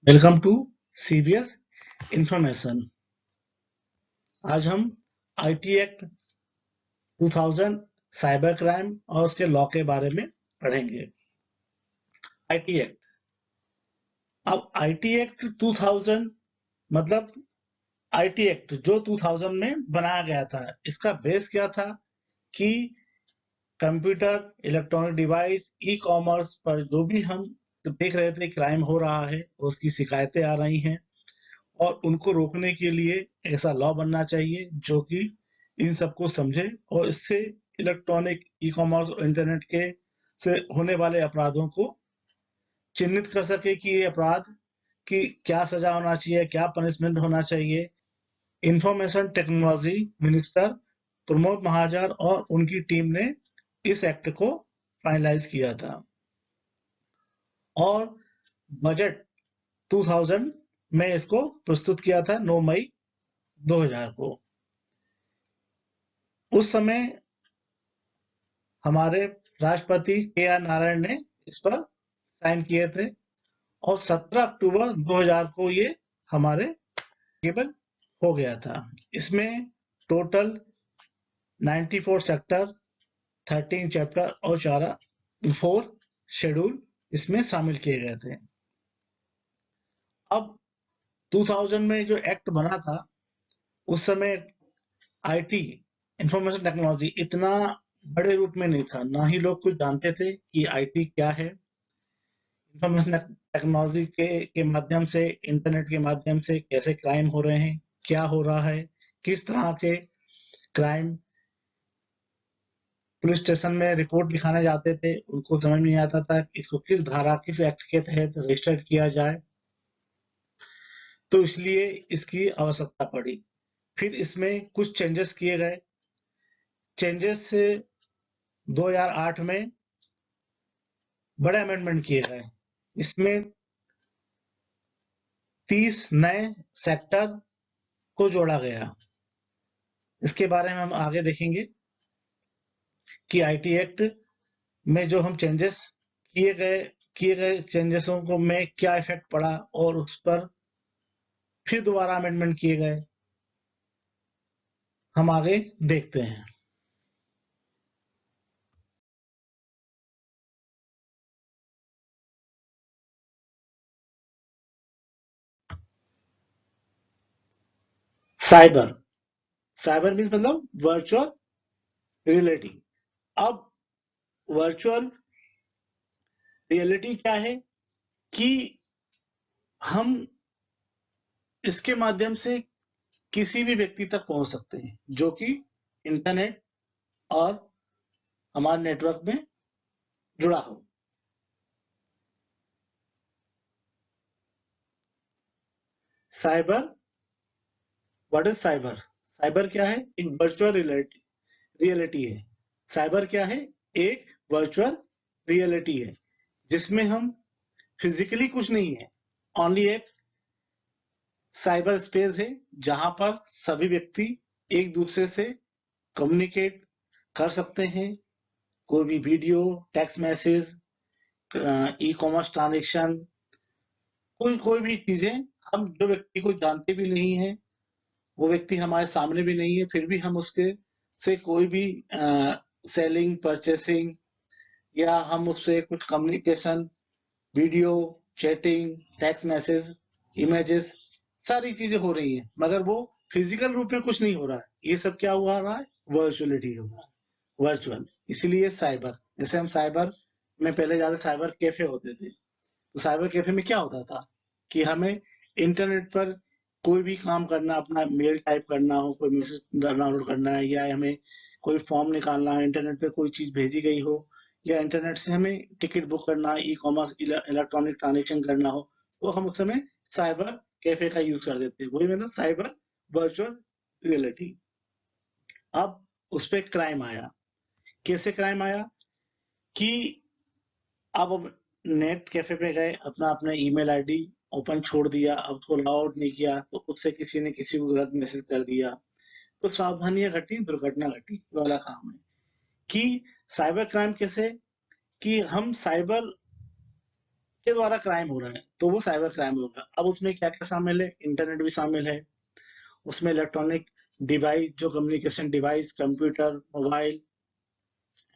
Welcome to CBS information. आज हम IT act 2000 cyber crime और उसके लॉ के बारे में पढ़ेंगे। आईटी एक्ट, अब आईटी एक्ट 2000 मतलब आईटी एक्ट जो 2000 में बनाया गया था, इसका बेस क्या था कि computer, electronic device, e commerce पर जो भी हम देख रहे थे क्राइम हो रहा है, उसकी शिकायतें आ रही हैं और उनको रोकने के लिए ऐसा लॉ बनना चाहिए जो कि इन सबको समझे और इससे इलेक्ट्रॉनिक, ई कॉमर्स और इंटरनेट के से होने वाले अपराधों को चिन्हित कर सके कि ये अपराध की क्या सजा होना चाहिए, क्या पनिशमेंट होना चाहिए। Information technology minister Pramod Mahajan और उनकी टीम ने इस एक्ट को फाइनलाइज किया था और बजट 2000 में इसको प्रस्तुत किया था 9 मई 2000 को। उस समय हमारे राष्ट्रपति के आर नारायण ने इस पर साइन किए थे और 17 अक्टूबर 2000 को ये हमारे केबल हो गया था। इसमें टोटल 94 सेक्टर, 13 चैप्टर और 4 शेड्यूल इसमें शामिल किए गए थे। अब 2000 में जो एक्ट बना था, उस समय आईटी, इंफॉर्मेशन टेक्नोलॉजी इतना बड़े रूप में नहीं था, ना ही लोग कुछ जानते थे कि आईटी क्या है। इंफॉर्मेशन टेक्नोलॉजी के माध्यम से, इंटरनेट के माध्यम से कैसे क्राइम हो रहे हैं, क्या हो रहा है, किस तरह के क्राइम पुलिस स्टेशन में रिपोर्ट लिखाने जाते थे, उनको समझ में नहीं आता था इसको किस धारा, किस एक्ट के तहत रजिस्टर किया जाए, तो इसलिए इसकी आवश्यकता पड़ी। फिर इसमें कुछ चेंजेस किए गए। चेंजेस से 2008 में बड़े अमेंडमेंट किए गए। इसमें 30 नए सेक्टर को जोड़ा गया। इसके बारे में हम आगे देखेंगे कि आईटी एक्ट में जो हम चेंजेस किए गए चेंजेसों को में क्या इफेक्ट पड़ा और उस पर फिर दोबारा अमेंडमेंट किए गए, हम आगे देखते हैं। साइबर, साइबर मीन्स मतलब वर्चुअल रियलिटी। अब वर्चुअल रियलिटी क्या है कि हम इसके माध्यम से किसी भी व्यक्ति तक पहुंच सकते हैं जो कि इंटरनेट और हमारे नेटवर्क में जुड़ा हो। Cyber, what is cyber? Cyber क्या है? एक वर्चुअल रियलिटी है। साइबर क्या है? एक वर्चुअल रियलिटी है जिसमें हम फिजिकली कुछ नहीं है, ओनली एक साइबर स्पेस है जहां पर सभी व्यक्ति एक दूसरे से कम्युनिकेट कर सकते हैं। कोई भी video, text message, e commerce transaction, कोई कोई भी चीजें, हम जो व्यक्ति को जानते भी नहीं है, वो व्यक्ति हमारे सामने भी नहीं है, फिर भी हम उसके से कोई भी सेलिंग, परचेसिंग या हम उससे कुछ communication, video, chatting, text message, images, सारी चीजें हो रही हैं, मगर वो फिजिकल रूप में कुछ नहीं हो रहा है। ये सब क्या हुआ रहा है? वर्चुअलिटी हो रहा है, वर्चुअल। इसीलिए साइबर, जैसे हम साइबर में पहले ज्यादा साइबर कैफे होते थे, तो साइबर कैफे में क्या होता था कि हमें इंटरनेट पर कोई भी काम करना, अपना मेल टाइप करना हो, कोई मैसेज डाउनलोड करना है, या हमें कोई फॉर्म निकालना है, इंटरनेट पे कोई चीज भेजी गई हो, या इंटरनेट से हमें टिकट बुक करना है, ई कॉमर्स, इलेक्ट्रॉनिक ट्रांजेक्शन करना हो, तो हम उस समय साइबर कैफे का यूज कर देते हैं। वही मतलब साइबर वर्चुअल रियलिटी। अब उस पर क्राइम आया। कैसे क्राइम आया कि अब नेट कैफे पे गए, अपना अपना ईमेल आईडी ओपन छोड़ दिया, अब उसको लॉग आउट नहीं किया, तो उससे किसी ने किसी को गलत मैसेज कर दिया, तो सावधानियां घटी, दुर्घटना घटी। ये वाला काम है कि साइबर क्राइम कैसे कि हम साइबर के द्वारा क्राइम हो रहा है तो वो साइबर क्राइम होगा। अब उसमें क्या क्या शामिल है, इंटरनेट भी शामिल है, उसमें इलेक्ट्रॉनिक डिवाइस, जो कम्युनिकेशन डिवाइस, कंप्यूटर, मोबाइल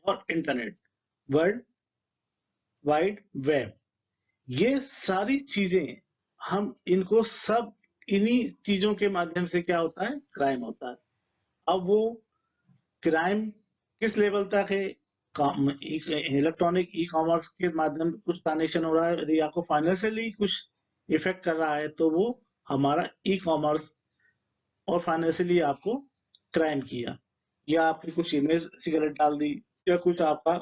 और इंटरनेट, वर्ल्ड वाइड वेब, ये सारी चीजें, हम इनको सब, इन्हीं चीजों के माध्यम से क्या होता है, क्राइम होता है। अब वो क्राइम किस लेवल तक है, इलेक्ट्रॉनिक ई कॉमर्स के माध्यम से कुछ ट्रांजेक्शन हो रहा है, यदि आपको फाइनेंशियली कुछ इफेक्ट कर रहा है तो वो हमारा ई कॉमर्स, और फाइनेंशियली आपको क्राइम किया, या आपकी कुछ इमेज ऐसी गलत डाल दी, या कुछ आपका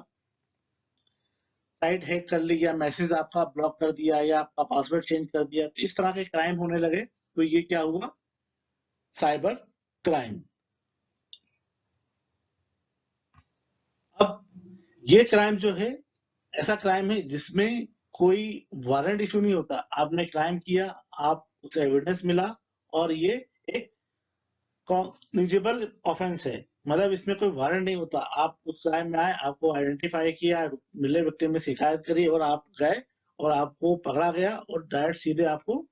साइट हैक कर ली, या मैसेज आपका ब्लॉक कर दिया, या आपका पासवर्ड चेंज कर दिया, तो इस तरह के क्राइम होने लगे, तो ये क्या हुआ, साइबर क्राइम। अब ये क्राइम जो है, ऐसा क्राइम है जिसमें कोई वारंट इशू नहीं होता, आपने क्राइम किया, आप उसे एविडेंस मिला, और ये एक कॉग्निजेबल ऑफेंस है, मतलब इसमें कोई वारंट नहीं होता, आप उस क्राइम में आए, आपको आइडेंटिफाई किया, मिले विक्टिम में शिकायत करी, और आप गए, और आपको पकड़ा गया, और डायरेक्ट सीधे आपको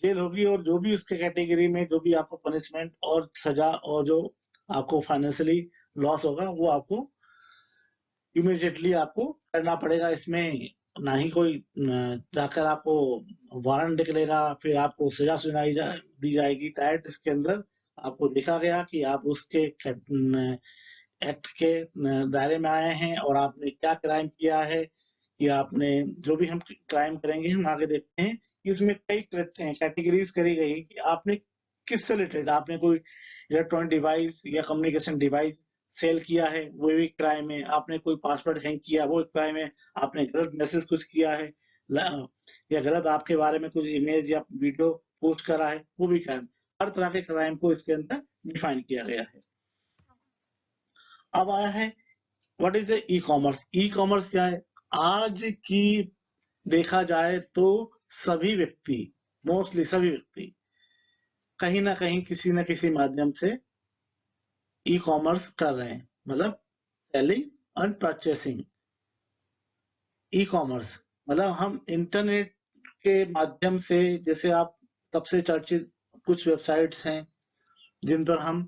जेल होगी, और जो भी उसके कैटेगरी में जो भी आपको पनिशमेंट और सजा, और जो आपको फाइनेंशियली लॉस होगा, वो आपको इमीडिएटली आपको करना पड़ेगा। इसमें ना ही कोई जाकर आपको वारंट निकलेगा, फिर आपको सजा दी जाएगी, डायरेक्ट इसके अंदर आपको देखा गया कि आप उसके एक्ट के दायरे में आए हैं, और आपने क्या क्राइम किया है, कि आपने, जो भी हम क्राइम करेंगे हम आगे देखते हैं कि उसमें कई कैटेगरीज करी गई कि आपने किससे रिलेटेड, आपने कोई इलेक्ट्रॉनिक डिवाइस या कम्युनिकेशन डिवाइस सेल किया है, वो भी क्राइम है, आपने कोई पासवर्ड हैक किया, वो एक क्राइम है, आपने गलत मैसेज कुछ किया है, या गलत आपके बारे में कुछ इमेज या वीडियो पोस्ट करा है, वो भी क्राइम। हर तरह के क्राइम को इसके अंदर डिफाइन किया गया है। अब आया है what is the e commerce. E commerce क्या है, आज की देखा जाए तो सभी व्यक्ति, मोस्टली सभी व्यक्ति कहीं ना कहीं किसी न किसी माध्यम से ई कॉमर्स कर रहे हैं, मतलब सेलिंग और परचेसिंग। ई कॉमर्स मतलब हम इंटरनेट के माध्यम से, जैसे आप सबसे चर्चित कुछ वेबसाइट्स हैं जिन पर हम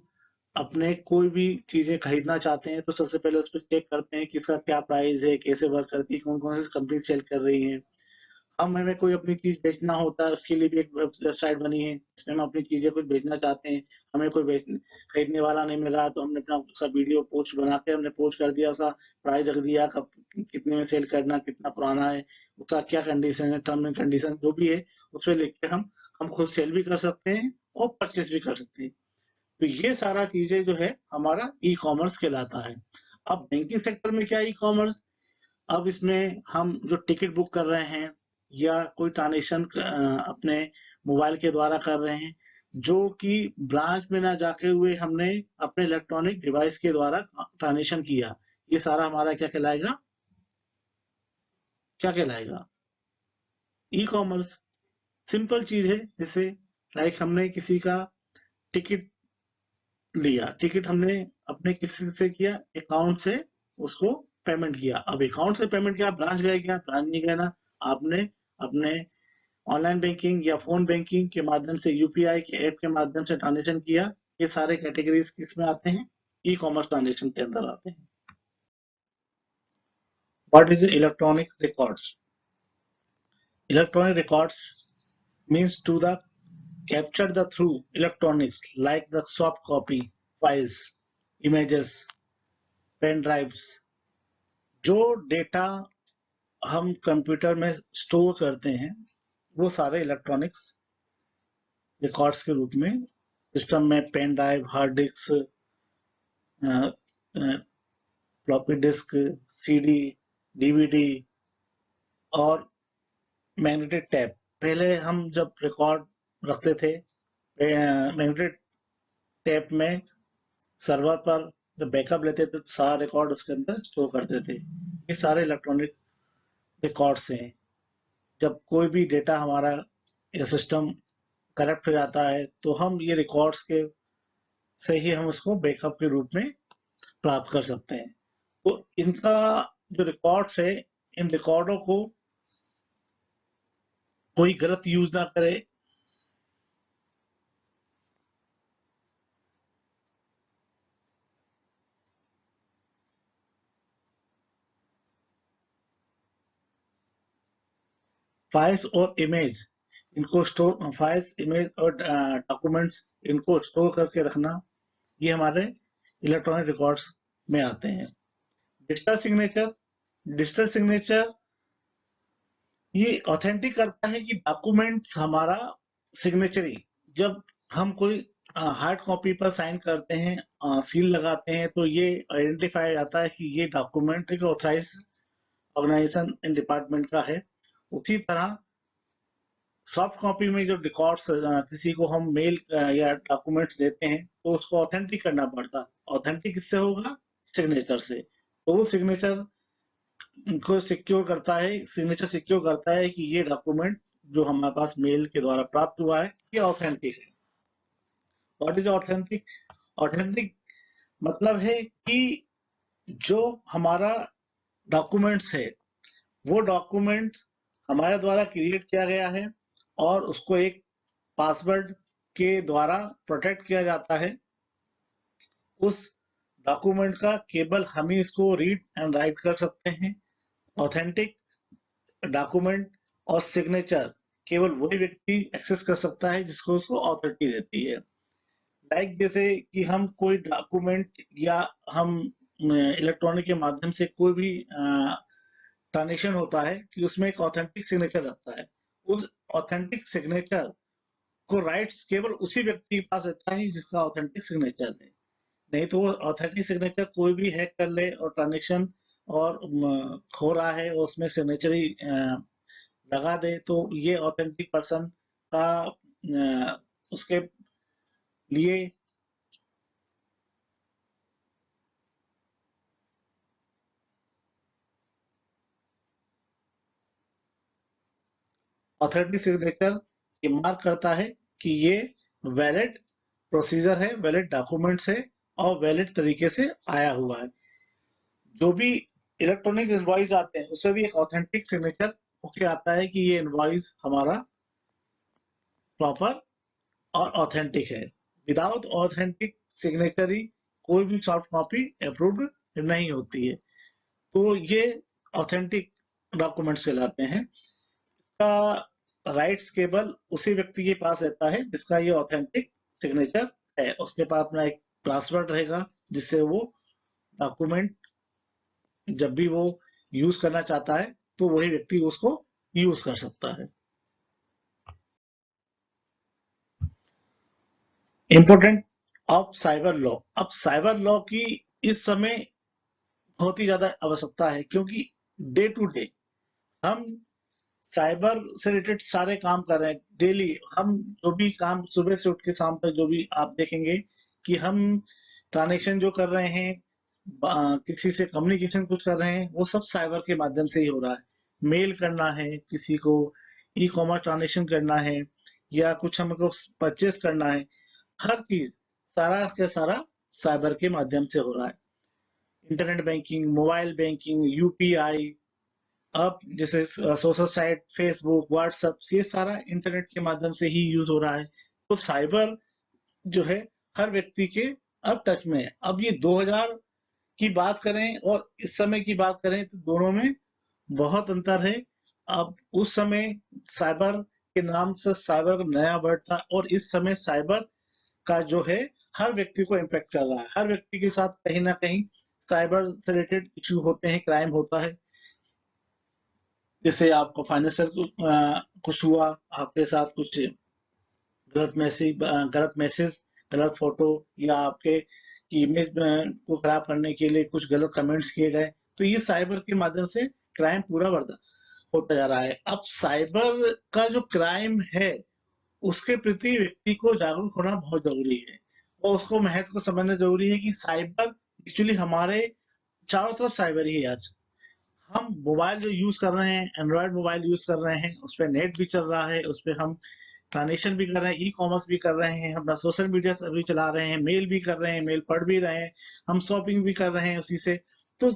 अपने कोई भी चीजें खरीदना चाहते हैं, तो सबसे पहले उस पर चेक करते हैं कि इसका क्या प्राइस है, कैसे वर्क करती है, कौन कौन सी कंपनी सेल कर रही है। हम, हमें कोई अपनी चीज बेचना होता है, उसके लिए भी एक वेबसाइट बनी है जिसमें हम अपनी चीजें कुछ बेचना चाहते हैं, हमें कोई खरीदने वाला नहीं मिल रहा, तो हमने अपना उसका वीडियो पोस्ट बना के हमने पोस्ट कर दिया, उसका प्राइस रख दिया, कब कितने में सेल करना, कितना पुराना है, उसका क्या कंडीशन है, टर्म एंड कंडीशन जो भी है, उस पर लिख के हम खुद सेल भी कर सकते हैं और परचेस भी कर सकते हैं। तो ये सारा चीजें जो है हमारा ई कॉमर्स कहलाता है। अब बैंकिंग सेक्टर में क्या ई कॉमर्स, अब इसमें हम जो टिकट बुक कर रहे हैं, या कोई ट्रांजेक्शन अपने मोबाइल के द्वारा कर रहे हैं, जो कि ब्रांच में ना जाके हुए हमने अपने इलेक्ट्रॉनिक डिवाइस के द्वारा ट्रांजेक्शन किया, ये सारा हमारा क्या कहलाएगा, क्या कहलाएगा, ई कॉमर्स। सिंपल चीज है, जैसे लाइक हमने किसी का टिकट लिया, टिकट हमने अपने किसी से किया, अकाउंट से उसको पेमेंट किया, अब अकाउंट से पेमेंट किया, ब्रांच गए क्या, ब्रांच नहीं गए ना, आपने अपने ऑनलाइन बैंकिंग या फोन बैंकिंग के माध्यम से, यूपीआई के ऐप के माध्यम से ट्रांजेक्शन किया, ये सारे कैटेगरीज किस में आते हैं, ई कॉमर्स ट्रांजेक्शन के अंदर आते हैं। What is electronic records. Electronic records means to the capture the through electronics like the soft copy files, images, pen drives, जो डेटा हम कंप्यूटर में स्टोर करते हैं, वो सारे इलेक्ट्रॉनिक्स रिकॉर्ड्स के रूप में सिस्टम में pen drive, hard disk, floppy disk, CD, DVD और मैग्नेटिक टैप। पहले हम जब रिकॉर्ड रखते थे मैग्नेटिक टैप में, सर्वर पर जब बैकअप लेते थे तो सारा रिकॉर्ड उसके अंदर स्टोर करते थे। ये सारे इलेक्ट्रॉनिक रिकॉर्ड्स हैं। जब कोई भी डेटा हमारा या सिस्टम करप्ट हो जाता है तो हम ये रिकॉर्ड्स के से ही हम उसको बैकअप के रूप में प्राप्त कर सकते हैं। तो इनका जो रिकॉर्ड्स है, इन रिकॉर्डों को कोई गलत यूज ना करे। फाइल्स और इमेज इनको स्टोर, फाइल्स इमेज और डॉक्यूमेंट्स इनको स्टोर करके रखना, ये हमारे इलेक्ट्रॉनिक रिकॉर्ड्स में आते हैं। डिजिटल सिग्नेचर, डिजिटल सिग्नेचर ये ऑथेंटिक करता है कि डॉक्यूमेंट्स हमारा सिग्नेचरी, जब हम कोई हार्ड कॉपी पर साइन करते हैं, सील लगाते हैं, तो ये आइडेंटिफाई जाता है कि ये डॉक्यूमेंट एक ऑथराइज ऑर्गेनाइजेशन एंड डिपार्टमेंट का है। उसी तरह सॉफ्ट कॉपी में जो रिकॉर्ड्स किसी को हम मेल या डॉक्यूमेंट्स देते हैं तो उसको ऑथेंटिक करना पड़ता है। ऑथेंटिक किससे होगा? सिग्नेचर से। तो वो सिग्नेचर को सिक्योर करता है, सिग्नेचर सिक्योर करता है कि ये डॉक्यूमेंट जो हमारे पास मेल के द्वारा प्राप्त हुआ है ये ऑथेंटिक है। What is authentic? ऑथेंटिक मतलब है कि जो हमारा डॉक्यूमेंट्स है वो डॉक्यूमेंट्स हमारे द्वारा क्रिएट किया गया है और उसको एक पासवर्ड के द्वारा प्रोटेक्ट किया जाता है। उस डॉक्यूमेंट का केवल हम ही इसको रीड एंड राइट कर सकते हैं। ऑथेंटिक डॉक्यूमेंट और सिग्नेचर केवल वही व्यक्ति एक्सेस कर सकता है जिसको उसको अथॉरिटी देती है। लाइक जैसे कि हम कोई डॉक्यूमेंट या हम इलेक्ट्रॉनिक के माध्यम से कोई भी ट्रांजेक्शन होता है कि उसमें एक ऑथेंटिक सिग्नेचर रहता है। उस ऑथेंटिक सिग्नेचर को राइट्स केवल उसी व्यक्ति के पास रहता है जिसका ऑथेंटिक सिग्नेचर है। नहीं तो वो ऑथेंटिक सिग्नेचर कोई भी हैक कर ले और ट्रांजेक्शन और हो रहा है और उसमें सिग्नेचर ही लगा दे तो ये ऑथेंटिक पर्सन का उसके लिए ऑथेंटिक सिग्नेचर ये मार्क करता है कि ये वैलिड प्रोसीजर है, वैलिड डॉक्यूमेंट्स है और वैलिड तरीके से आया हुआ है। जो भी इलेक्ट्रॉनिक इनवॉइस आते हैं उसमें भी एक ऑथेंटिक सिग्नेचर होके आता है कि ये इनवॉइस हमारा प्रॉपर और ऑथेंटिक है। विदाउट ऑथेंटिक सिग्नेचरी कोई भी सॉफ्ट कॉपी अप्रूव्ड नहीं होती है। तो ये ऑथेंटिक डॉक्यूमेंट्स कहलाते हैं। इसका राइट्स केवल उसी व्यक्ति के पास रहता है जिसका ये ऑथेंटिक सिग्नेचर है। उसके पास अपना एक पासवर्ड रहेगा जिससे वो डॉक्यूमेंट जब भी वो यूज करना चाहता है तो वही व्यक्ति उसको यूज कर सकता है। Important of cyber law. अब साइबर लॉ की इस समय बहुत ही ज्यादा आवश्यकता है क्योंकि डे टू डे हम साइबर से रिलेटेड सारे काम कर रहे हैं। डेली हम जो भी काम सुबह से उठ के शाम तक जो भी आप देखेंगे कि हम ट्रांजेक्शन जो कर रहे हैं, किसी से कम्युनिकेशन कुछ कर रहे हैं, वो सब साइबर के माध्यम से ही हो रहा है। मेल करना है किसी को, ई कॉमर्स ट्रांजेक्शन करना है या कुछ हमको परचेस करना है, हर चीज सारा का सारा साइबर के माध्यम से हो रहा है। Internet banking, mobile banking, UPI, अब जैसे सोशल साइट फेसबुक व्हाट्सएप, ये सारा इंटरनेट के माध्यम से ही यूज हो रहा है। तो साइबर जो है हर व्यक्ति के अब टच में है। अब ये 2000 की बात करें और इस समय की बात करें तो दोनों में बहुत अंतर है। अब उस समय साइबर के नाम से साइबर का नया वर्ड था और इस समय साइबर का जो है हर व्यक्ति को इम्पेक्ट कर रहा है। हर व्यक्ति के साथ कहीं ना कहीं साइबर से रिलेटेड इश्यू होते हैं, क्राइम होता है। जैसे आपको फाइनेंशियल कुछ हुआ, आपके साथ कुछ गलत मैसेज, गलत फोटो या आपके इमेज को खराब करने के लिए कुछ गलत कमेंट्स किए गए, तो ये साइबर के माध्यम से क्राइम पूरा बढ़ता होता जा रहा है। अब साइबर का जो क्राइम है उसके प्रति व्यक्ति को जागरूक होना बहुत जरूरी है और उसको महत्व को समझना जरूरी है कि साइबर एक्चुअली हमारे चारों तरफ साइबर ही है आज। हम मोबाइल जो यूज कर रहे हैं, एंड्रॉयड मोबाइल यूज कर रहे हैं, उस पर नेट भी चल रहा है, उस पर हम ट्रांजेक्शन भी कर रहे हैं, ई कॉमर्स भी कर रहे हैं, अपना सोशल मीडिया भी चला रहे हैं, मेल भी कर रहे हैं, मेल पढ़ भी रहे हैं, हम शॉपिंग भी कर रहे हैं उसी से। तो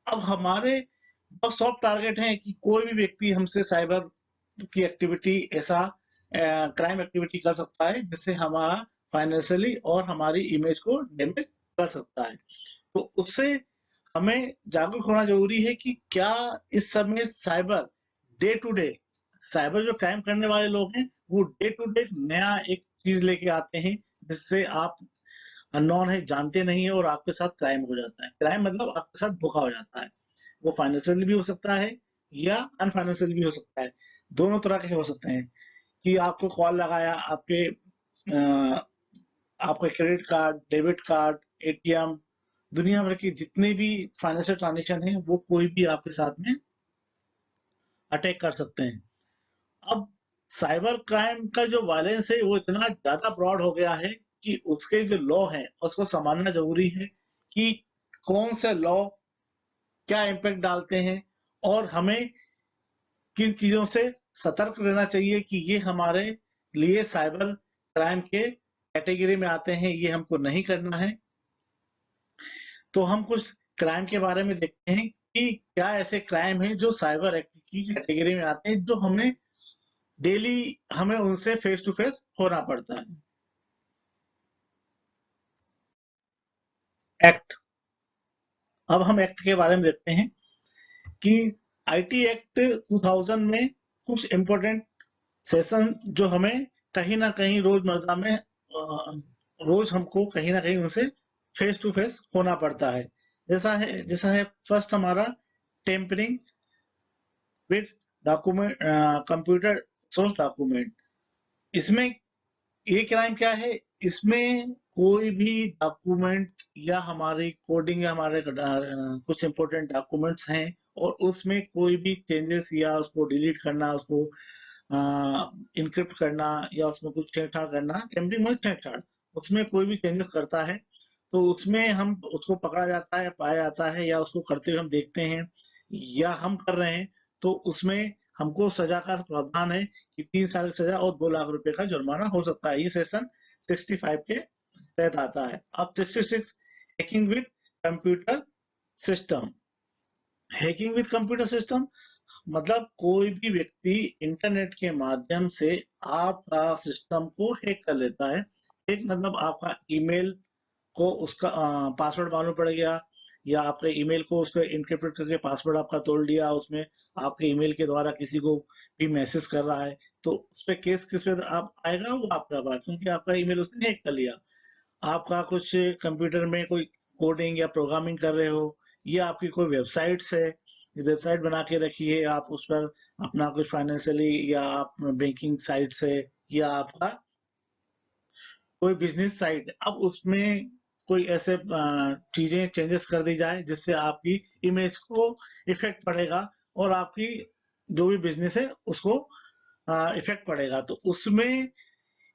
अब हमारे बहुत सॉफ्ट टारगेट है कि कोई भी व्यक्ति हमसे साइबर की एक्टिविटी, ऐसा क्राइम एक्टिविटी कर सकता है जिससे हमारा फाइनेंशियली और हमारी इमेज को डैमेज कर सकता है। तो उससे हमें जागरूक होना जरूरी है कि क्या इस समय साइबर जो क्राइम करने वाले लोग हैं वो डे टू डे नया एक चीज लेके आते हैं जिससे आप अननोन है, जानते नहीं है और आपके साथ क्राइम हो जाता है। क्राइम मतलब आपके साथ धोखा हो जाता है। वो फाइनेंशियल भी हो सकता है या अनफाइनेंशियल भी हो सकता है, दोनों तरह के हो सकते हैं। कि आपको कॉल लगाया, अ, आपके credit card, debit card, ATM, दुनिया भर की जितने भी फाइनेंशियल ट्रांजेक्शन है वो कोई भी आपके साथ में अटैक कर सकते हैं। अब साइबर क्राइम का जो वायलेंस है वो इतना ज्यादा ब्रॉड हो गया है कि उसके जो लॉ है उसको समझना जरूरी है कि कौन से लॉ क्या इम्पैक्ट डालते हैं और हमें किन चीजों से सतर्क रहना चाहिए कि ये हमारे लिए साइबर क्राइम के कैटेगरी में आते हैं, ये हमको नहीं करना है। तो हम कुछ क्राइम के बारे में देखते हैं कि क्या ऐसे क्राइम हैं जो साइबर एक्ट की कैटेगरी में आते हैं, जो हमें डेली हमें उनसे फेस टू फेस होना पड़ता है। एक्ट, अब हम एक्ट के बारे में देखते हैं कि आईटी एक्ट 2000 में कुछ इंपॉर्टेंट सेशन जो हमें कहीं ना कहीं रोजमर्रा में रोज हमको कहीं ना कहीं उनसे फेस टू फेस होना पड़ता है। जैसा है फर्स्ट हमारा tampering with document, computer source document. इसमें ये क्राइम क्या है, इसमें कोई भी डॉक्यूमेंट या हमारी कोडिंग या हमारे कुछ इंपॉर्टेंट डॉक्यूमेंट्स हैं और उसमें कोई भी चेंजेस या उसको डिलीट करना, उसको इनक्रिप्ट करना या उसमें कुछ छेड़छाड़ करना, टेम्परिंग मतलब छेड़छाड़, उसमें कोई भी चेंजेस करता है तो उसमें हम उसको पकड़ा जाता है, पाया जाता है या उसको करते हुए हम देखते हैं या हम कर रहे हैं तो उसमें हमको सजा का प्रावधान है कि 3 साल की सजा और 2 लाख रुपए का जुर्माना हो सकता है। ये सेशन 65 के तहत आता है। अब 66 hacking with computer system. Hacking with computer system मतलब कोई भी व्यक्ति इंटरनेट के माध्यम से आपका सिस्टम को हैक कर लेता है। हैक मतलब आपका ईमेल को उसका पासवर्ड मालूम पड़ गया या आपके ईमेल को उसका इनक्रिप्ट करके पासवर्ड आपका तोड़ लिया, उसमें आपके ईमेल के द्वारा किसी को भी मैसेज कर रहा है तो उस पर केस किस पे आप आएगा, वो आपका बात, क्योंकि आपका ईमेल उसने हैक कर लिया। आपका कुछ कंप्यूटर में कोई कोडिंग या प्रोग्रामिंग कर रहे हो या आपकी कोई वेबसाइट्स है, वेबसाइट बना के रखी है, आप उस पर अपना कुछ फाइनेंशियली या आप बैंकिंग साइट से या आपका कोई बिजनेस साइट, अब उसमें कोई ऐसे चीजें चेंजेस कर दी जाए जिससे आपकी इमेज को इफेक्ट पड़ेगा और आपकी जो भी बिजनेस है उसको इफेक्ट पड़ेगा, तो उसमें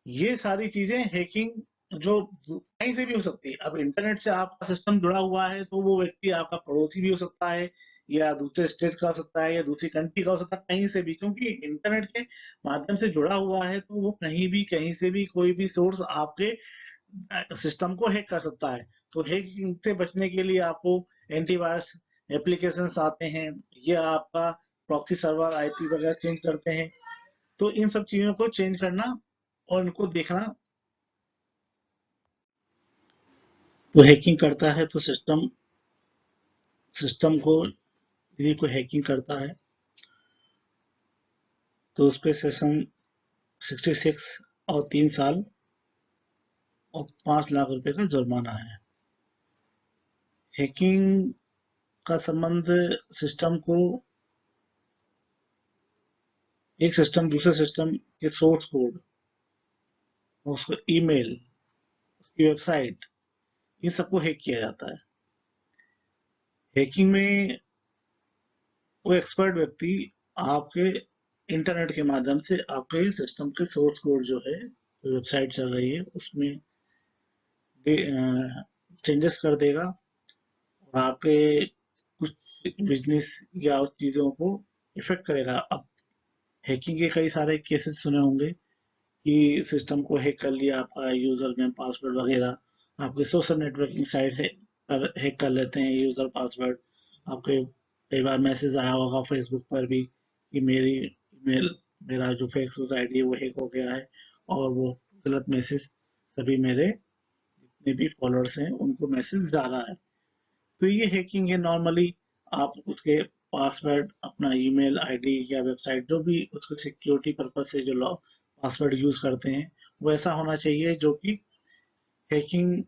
ये सारी चीजें हैकिंग जो कहीं से भी हो सकती है। अब इंटरनेट से आपका सिस्टम जुड़ा हुआ है तो वो व्यक्ति आपका पड़ोसी भी हो सकता है या दूसरे स्टेट का हो सकता है या दूसरी कंट्री का हो सकता है, कहीं से भी, क्योंकि इंटरनेट के माध्यम से जुड़ा हुआ है तो वो कहीं से भी कोई भी सोर्स आपके सिस्टम को हैक कर सकता है। तो हैकिंग से बचने के लिए आपको एंटीवायरस एप्लीकेशंस आते हैं या आपका प्रॉक्सी सर्वर आईपी वगैरह चेंज करते हैं। तो इन सब चीजों को चेंज करना और इनको देखना। तो हैकिंग करता है तो सिस्टम सिस्टम को यदि कोई हैकिंग करता है तो उस पे सेशन 66 और 3 साल और 5 लाख रुपए का जुर्माना है। हैकिंग का संबंध सिस्टम को, एक सिस्टम दूसरे सिस्टम के सोर्स कोड, उसको ईमेल, उसकी वेबसाइट, इन सबको हैक किया जाता है। हैकिंग में वो एक्सपर्ट व्यक्ति आपके इंटरनेट के माध्यम से आपके सिस्टम के सोर्स कोड जो है, वेबसाइट चल रही है उसमें चेंजेस कर देगा और आपके कुछ बिजनेस या उस चीजों को इफेक्ट करेगा। अब हैकिंग के कई सारे केसेस सुने होंगे कि सिस्टम को हैक कर लिया, आपका यूजर नेम पासवर्ड वगैरह, आपके सोशल नेटवर्किंग साइट है पर हैक कर लेते हैं यूजर पासवर्ड। आपके कई बार मैसेज आया होगा फेसबुक पर भी कि मेरी ईमेल मेरा जो फेसबुक आईडी है वो हैक हो गया है और वो गलत मैसेज सभी मेरे जितने भी फॉलोअर्स हैं उनको मैसेज जा रहा है। तो ये हैकिंग है। नॉर्मली आप उसके पासवर्ड, अपना ईमेल आईडी या वेबसाइट जो भी उसको सिक्योरिटी पर्पज से जो पासवर्ड यूज करते हैं वो ऐसा होना चाहिए जो कि हैकिंग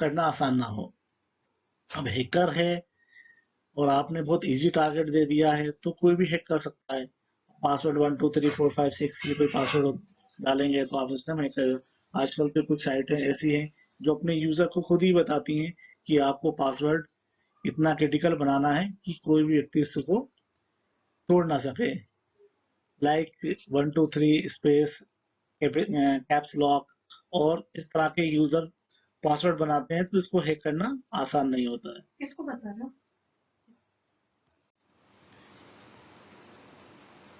करना आसान ना हो। अब हैकर है और आपने बहुत इजी टारगेट दे दिया है तो कोई भी हैक कर सकता है। पासवर्ड 1 2 3 4 5 6 ये कोई पासवर्ड डालेंगे तो आप सिस्टम हैक कर। आजकल तो कुछ साइटें ऐसी हैं जो अपने यूजर को खुद ही बताती हैं कि आपको पासवर्ड इतना क्रिटिकल बनाना है कि कोई भी व्यक्ति उसको तोड़ ना सके। लाइक 1 2 3 स्पेस, कैप्स लॉक और इस तरह के यूजर पासवर्ड बनाते हैं तो इसको हैक करना आसान नहीं होता है। किसको बता रहे हो?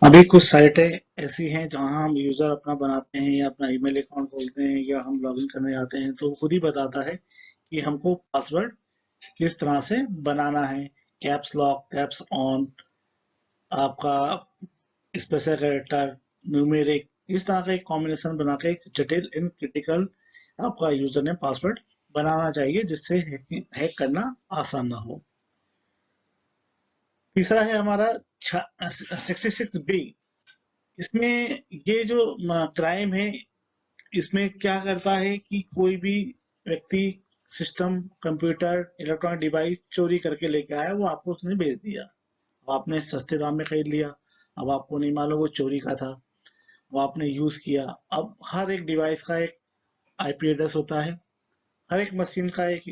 अभी कुछ साइटें ऐसी हैं जहां हम यूजर अपना बनाते हैं या अपना ईमेल अकाउंट खोलते हैं या हम लॉगिन करने जाते हैं तो खुद ही बताता है कि हमको पासवर्ड किस तरह से बनाना है। कैप्स लॉक, कैप्स ऑन, आपका स्पेशल कैरेक्टर, न्यूमेरिक, इस तरह का एक कॉम्बिनेशन बना के एक जटिल इन क्रिटिकल आपका यूजर नेम पासवर्ड बनाना चाहिए जिससे हैक करना आसान ना हो। तीसरा है हमारा 66 बी। इसमें ये जो क्राइम है इसमें क्या करता है कि कोई भी व्यक्ति सिस्टम, कंप्यूटर, इलेक्ट्रॉनिक डिवाइस चोरी करके लेके आया, वो आपको उसने बेच दिया। अब आपने सस्ते दाम में खरीद लिया, अब आपको नहीं मालूम वो चोरी का था, वो आपने यूज किया। अब हर एक डिवाइस का एक आईपी एड्रेस होता है, हर एक मशीन का एक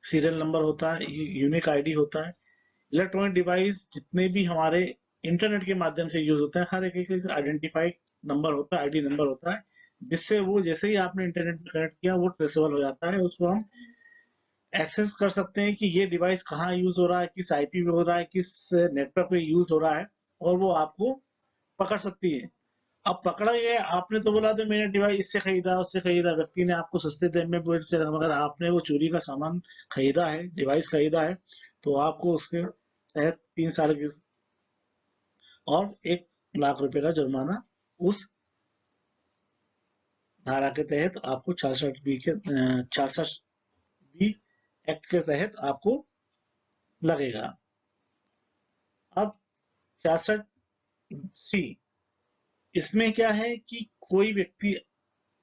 सीरियल नंबर होता है, यूनिक आईडी होता है। इलेक्ट्रॉनिक डिवाइस जितने भी हमारे इंटरनेट के माध्यम से यूज होते हैं हर एक आइडेंटिफाइड नंबर होता है, आईडी नंबर होता है, जिससे वो जैसे ही आपने इंटरनेट में कनेक्ट किया वो ट्रेसेबल हो जाता है। उसको हम एक्सेस कर सकते हैं कि ये डिवाइस कहाँ यूज हो रहा है, किस आईपी पे हो रहा है, किस नेटवर्क पे यूज हो रहा है, और वो आपको पकड़ सकती है। अब पकड़ा गया, आपने तो बोला था मैंने डिवाइस इससे खरीदा उससे खरीदा, व्यक्ति ने आपको सस्ते दाम में बेच दिया, मगर आपने वो चोरी का सामान खरीदा है, डिवाइस खरीदा है, तो आपको उसके तहत 3 साल की और 1 लाख रुपए का जुर्माना उस धारा के तहत आपको 66 बी एक्ट के तहत आपको लगेगा। अब 66 सी, इसमें क्या है कि कोई व्यक्ति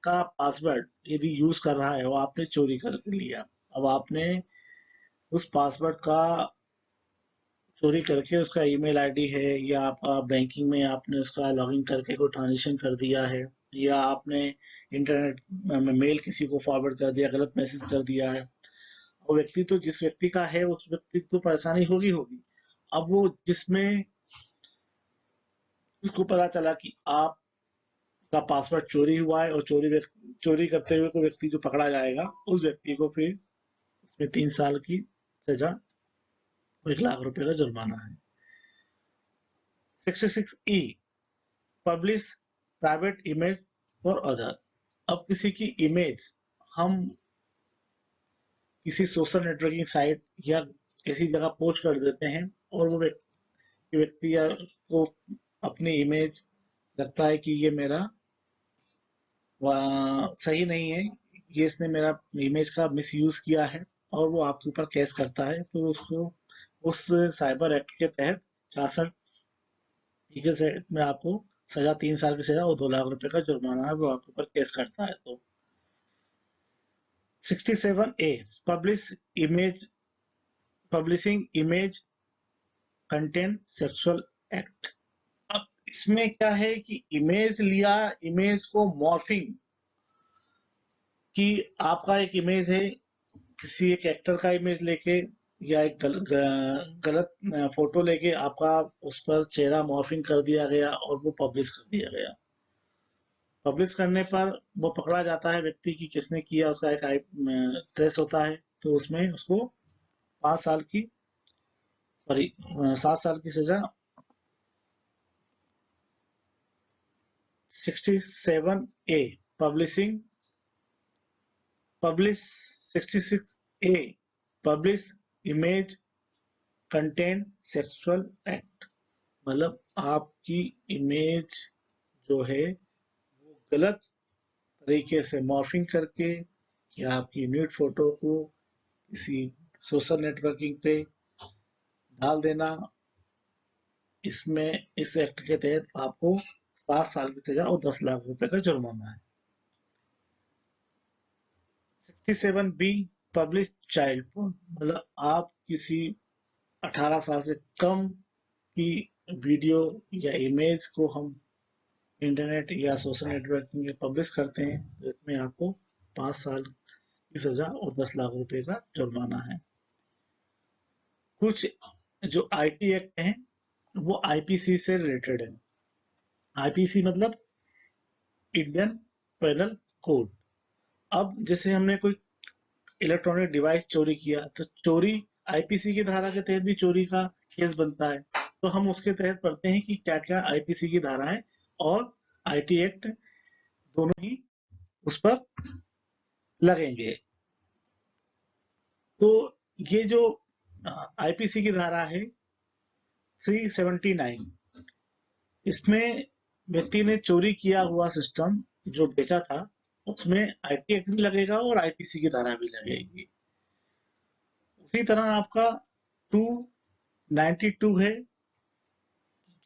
का पासवर्ड यदि यूज कर रहा है वो आपने चोरी कर लिया, अब आपने उस पासवर्ड का चोरी करके उसका ईमेल आईडी है या आपका बैंकिंग में आपने उसका लॉगिन करके कोई ट्रांजेक्शन कर दिया है या आपने इंटरनेट में मेल किसी को फॉरवर्ड कर दिया, गलत मैसेज कर दिया है, वो व्यक्ति तो जिस व्यक्ति का है उस व्यक्ति को तो परेशानी होगी होगी। अब वो जिसमें उसको पता चला कि आपका पासवर्ड चोरी हुआ है और चोरी करते हुए कोई व्यक्ति जो पकड़ा जाएगा उस व्यक्ति को फिर उसमें 3 साल की सजा, 1 लाख रुपए का जुर्माना है। 66 E, publish private image for other. अब किसी की इमेज हम किसी सोशल नेटवर्किंग साइट या किसी जगह पोस्ट कर देते हैं और वो व्यक्ति या को अपनी इमेज लगता है कि ये मेरा सही नहीं है, ये इसने मेरा इमेज का मिस यूज किया है और वो आपके ऊपर केस करता है, तो उसको उस साइबर एक्ट के तहत 66 में आपको सजा, 3 साल की सजा और 2 लाख रुपए का जुर्माना है, वो आपके ऊपर केस करता है। तो 67 A, publish image, publishing image content sexual act. अब इसमें क्या है कि इमेज लिया, इमेज को मॉर्फिंग कि आपका एक इमेज है, किसी एक एक्टर का इमेज लेके या एक गलत फोटो लेके आपका उस पर चेहरा मॉर्फिंग कर दिया गया और वो पब्लिश कर दिया गया। पब्लिश करने पर वो पकड़ा जाता है व्यक्ति की किसने किया, उसका एक ट्रेस होता है, तो उसमें उसको 5 साल की, सॉरी 7 साल की सजा। 67 A, publishing, publish, 66 A, publish image content sexual act. मतलब आपकी इमेज जो है वो गलत तरीके से मॉर्फिंग करके या आपकी न्यूड फोटो को किसी सोशल नेटवर्किंग पे डाल देना, इसमें इस एक्ट के तहत आपको 7 साल की सजा और 10 लाख रुपए का जुर्माना है। 67B पब्लिश चाइल्ड पोर्न, मतलब आप किसी 18 साल से कम की वीडियो या इमेज को हम इंटरनेट या सोशल नेटवर्किंग में पब्लिश करते हैं तो इसमें आपको 5 साल की सजा और 10 लाख रुपए का जुर्माना है। कुछ जो आईटी एक्ट हैं वो आईपीसी से रिलेटेड है। आईपीसी मतलब इंडियन पेनल कोड। अब जैसे हमने कोई इलेक्ट्रॉनिक डिवाइस चोरी किया तो चोरी आईपीसी की धारा के तहत भी चोरी का केस बनता है, तो हम उसके तहत पढ़ते हैं कि क्या क्या आईपीसी की धाराएं और आईटी एक्ट दोनों ही उस पर लगेंगे। तो ये जो आईपीसी की धारा है 379, इसमें व्यक्ति ने चोरी किया हुआ सिस्टम जो बेचा था उसमें आईटी एक्ट भी लगेगा और आईपीसी की धारा भी लगेगी। उसी तरह आपका 292 है,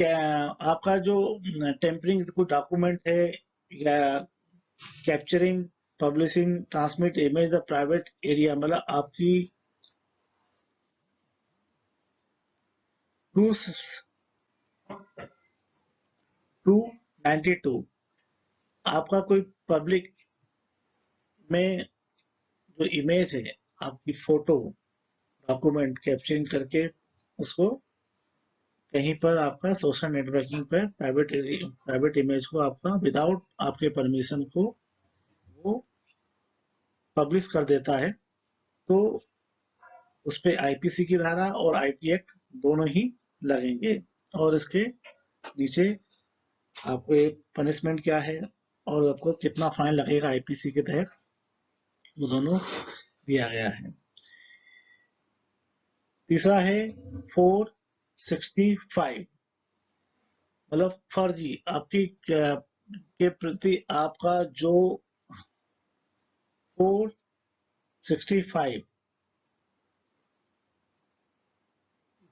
क्या आपका जो टेम्परिंग कोई डॉक्यूमेंट है या capturing publishing transmit image the private area, मतलब आपकी 292 आपका कोई पब्लिक में जो इमेज है, आपकी फोटो डॉक्यूमेंट कैप्चरिंग करके उसको कहीं पर आपका सोशल नेटवर्किंग पर प्राइवेट इमेज को आपका विदाउट आपके परमिशन को वो पब्लिश कर देता है, तो उस पे आईपीसी की धारा और आईटी एक्ट दोनों ही लगेंगे। और इसके नीचे आपको एक पनिशमेंट क्या है और आपको कितना फाइन लगेगा आईपीसी के तहत, वो दोनों दिया गया है। तीसरा है 465, मतलब फर्जी आपकी के प्रति आपका जो 465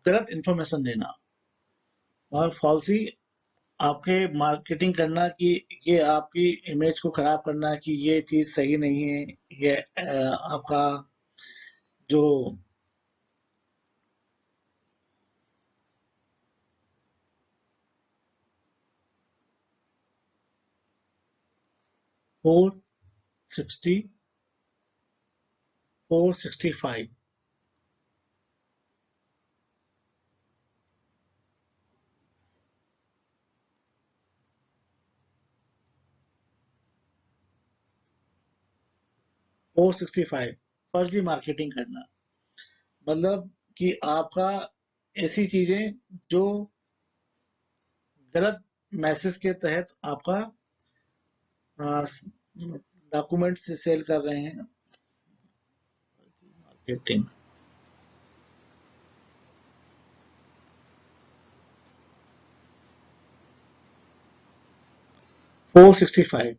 गलत इंफॉर्मेशन देना और फॉल्सी आपके मार्केटिंग करना कि ये आपकी इमेज को खराब करना कि ये चीज सही नहीं है, ये आपका जो 465 फर्जी मार्केटिंग करना, मतलब कि आपका ऐसी चीजें जो गलत मैसेज के तहत आपका डॉक्यूमेंट से सेल कर रहे हैं। मार्केटिंग 465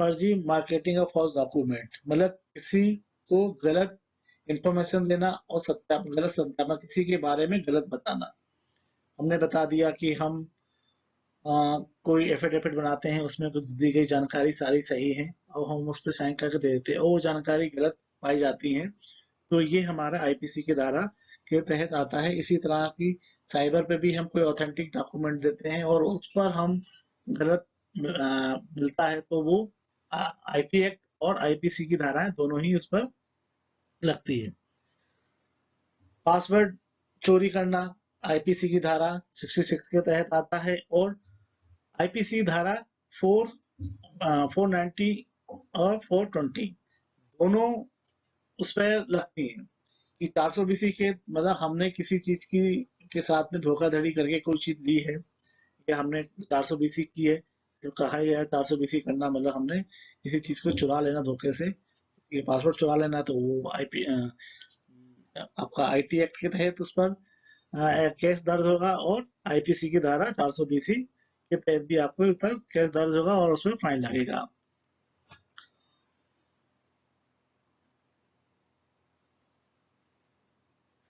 फर्जी मार्केटिंग ऑफ फॉल्स डॉक्यूमेंट, मतलब किसी को गलत इंफॉर्मेशन देना और गलत सत्यापन, किसी के बारे में गलत बताना। हमने बता दिया कि हम कोई एफिडेविट बनाते हैं, उसमें कुछ दी गई जानकारी सारी सही है और हम उस पर साइन करके दे देते हैं और वो जानकारी गलत पाई जाती है, तो ये हमारा आईपीसी की धारा के तहत आता है। इसी तरह की साइबर पे भी हम कोई ऑथेंटिक डॉक्यूमेंट देते हैं और उस पर हम गलत मिलता है तो वो आईटी एक्ट और आईपीसी की धाराएं दोनों ही उस पर लगती है। पासवर्ड चोरी करना आईपीसी की धारा 66 के तहत आता है और आईपीसी धारा 490 और 420 दोनों उस पर लगती हैं कि 420 के मतलब हमने किसी चीज की के साथ में धोखाधड़ी करके कोई चीज ली है या हमने 420 की है, तो कहा गया है 420 करना मतलब हमने किसी चीज को चुरा लेना धोखे से, ये पासवर्ड चुरा लेना, तो वो आईपी आपका आईटी एक्ट के तहत उस पर केस दर्ज होगा और आईपीसी की धारा 420 के तहत भी आपके ऊपर केस दर्ज होगा और उसमें फाइन लगेगा।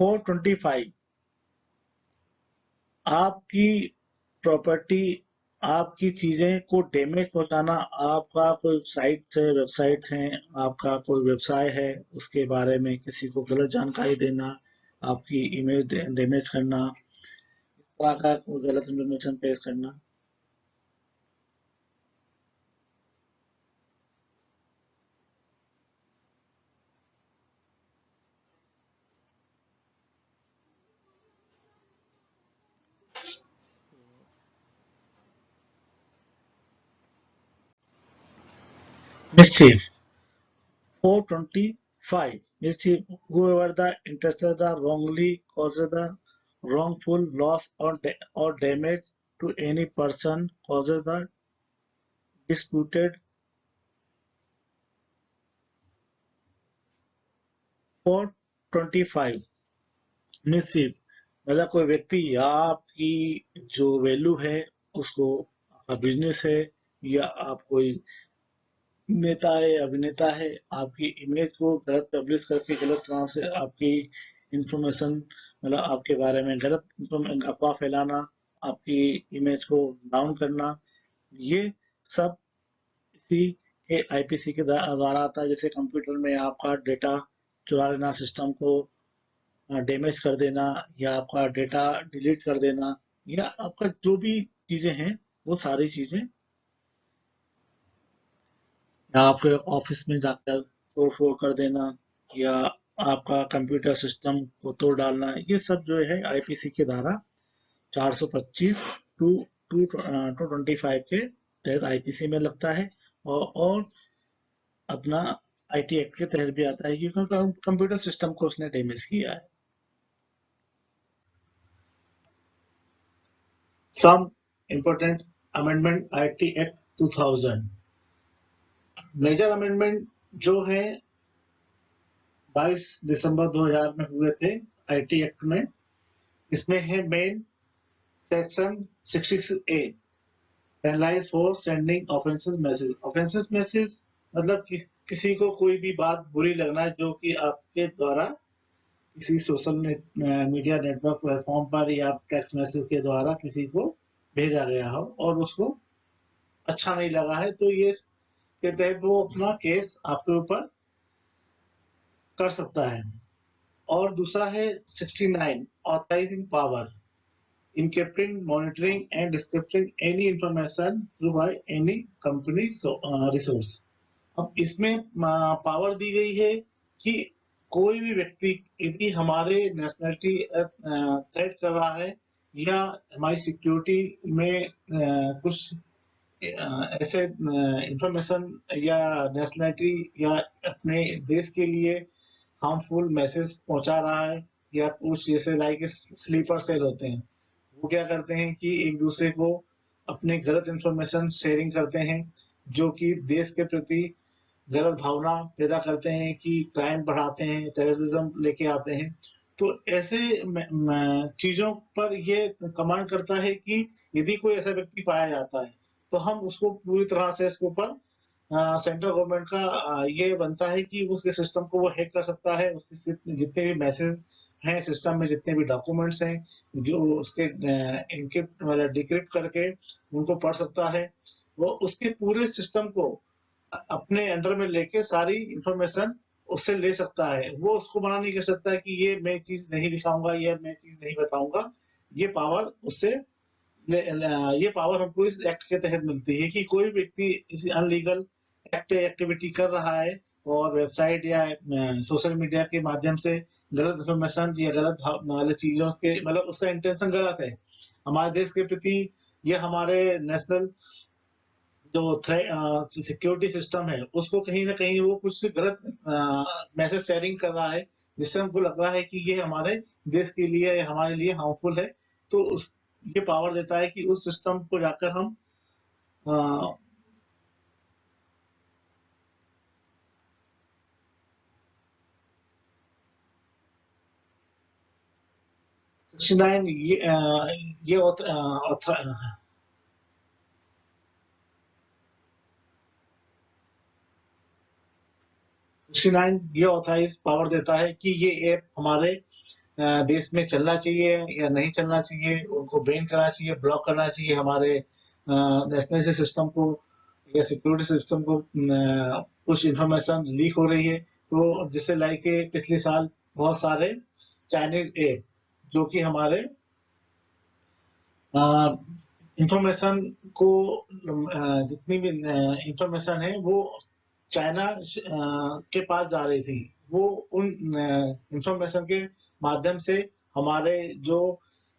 फोर 25 आपकी प्रॉपर्टी, आपकी चीजें को डैमेज पहुंचाना, आपका कोई साइट है, वेबसाइट है, आपका कोई व्यवसाय है, उसके बारे में किसी को गलत जानकारी देना, आपकी इमेज डैमेज करना, इस तरह का कोई गलत इन्फॉर्मेशन पेश करना। mischief 425 mischief whoever the interested the wrongly causes the wrongful loss or damage to any person causes the disputed 425 mischief मतलब कोई व्यक्ति या आपकी जो वैल्यू है उसको, आपका बिजनेस है या आप कोई नेता है, अभिनेता है, आपकी इमेज को गलत पब्लिश करके गलत तरह से आपकी इंफॉर्मेशन, मतलब आपके बारे में गलत अफवाह फैलाना, आपकी इमेज को डाउन करना, ये सब इसी के आईपीसी के द्वारा आता है। जैसे कंप्यूटर में आपका डेटा चुरा लेना, सिस्टम को डैमेज कर देना, या आपका डेटा डिलीट कर देना, या आपका जो भी चीजें हैं वो सारी चीजें, या आपके ऑफिस में जाकर तोड़ फोड़ कर देना, या आपका कंप्यूटर सिस्टम को तोड़ डालना, ये सब जो है आईपीसी की धारा 425 टू टू 25 के तहत आईपीसी में लगता है। और अपना आईटी एक्ट के तहत भी आता है क्योंकि कंप्यूटर सिस्टम को उसने डैमेज किया है। Some important amendment IT act 2000। Major amendment जो है 22 दिसंबर 2000 में हुए थे आईटी एक्ट में। इसमें है main section 66A penalise for sending offensive message. Offensive message मतलब किसी को कोई भी बात बुरी लगना जो कि आपके द्वारा किसी सोशल मीडिया नेटवर्क प्लेटफॉर्म पर या टेक्स्ट मैसेज के द्वारा किसी को भेजा गया हो और उसको अच्छा नहीं लगा है, तो ये के तहत वो अपना केस आपके ऊपर कर सकता है। और दूसरा है 69 authorising power encrypting, monitoring and descripting any information through by any company resource। अब इसमें पावर दी गई है कि कोई भी व्यक्ति यदि हमारे नेशनलिटी थ्रेट कर रहा है या हमारी सिक्योरिटी में कुछ ऐसे इंफॉर्मेशन या नेशनलिटी या अपने देश के लिए हार्मफुल मैसेज पहुंचा रहा है, या कुछ जैसे लाइक स्लीपर सेल होते हैं, वो क्या करते हैं कि एक दूसरे को अपने गलत इंफॉर्मेशन शेयरिंग करते हैं जो कि देश के प्रति गलत भावना पैदा करते हैं, कि क्राइम बढ़ाते हैं, टेररिज्म लेके आते हैं। तो ऐसे चीजों पर ये कमांड करता है कि यदि कोई ऐसा व्यक्ति पाया जाता है तो हम उसको पूरी तरह से इसके ऊपर सेंट्रल गवर्नमेंट का ये बनता है कि उसके सिस्टम को वो हैक कर सकता है, उसके जितने भी मैसेज हैं सिस्टम में, जितने भी डॉक्यूमेंट्स हैं जो उसके इनक्रिप्ट मतलब डिक्रिप्ट करके उनको पढ़ सकता है, वो उसके पूरे सिस्टम को अपने अंडर में लेके सारी इंफॉर्मेशन उससे ले सकता है। वो उसको मना नहीं कर सकता है कि ये मैं चीज नहीं दिखाऊंगा, ये मैं चीज नहीं बताऊंगा। ये पावर उससे ये पावर हमको इस एक्ट के तहत मिलती है कि कोई व्यक्ति इस अनलीगल एक्टिविटी कर रहा है और वेबसाइट या सोशल मीडिया के माध्यम से गलत इंफॉर्मेशन या गलत वाले चीजों के, मतलब उसका इंटेंशन गलत है हमारे देश के प्रति या हमारे नेशनल जो सिक्योरिटी सिस्टम है उसको कहीं ना कहीं वो कुछ गलत मैसेज शेयरिंग कर रहा है जिससे हमको लग रहा है कि ये हमारे देश के लिए या हमारे लिए हार्मफुल है। तो उस ये पावर देता है कि उस सिस्टम को जाकर हम 69 ये ऑथराइज पावर देता है कि ये ऐप हमारे देश में चलना चाहिए या नहीं चलना चाहिए, उनको बैन करना चाहिए, ब्लॉक करना चाहिए, हमारे नेशनल सिस्टम को या सिक्योरिटी सिस्टम को कुछ इंफॉर्मेशन लीक हो रही है। तो जिससे लाइक पिछले साल बहुत सारे चाइनीज ऐप जो कि हमारे इंफॉर्मेशन को जितनी भी इंफॉर्मेशन है वो चाइना के पास जा रही थी, वो उन इंफॉर्मेशन के माध्यम से हमारे जो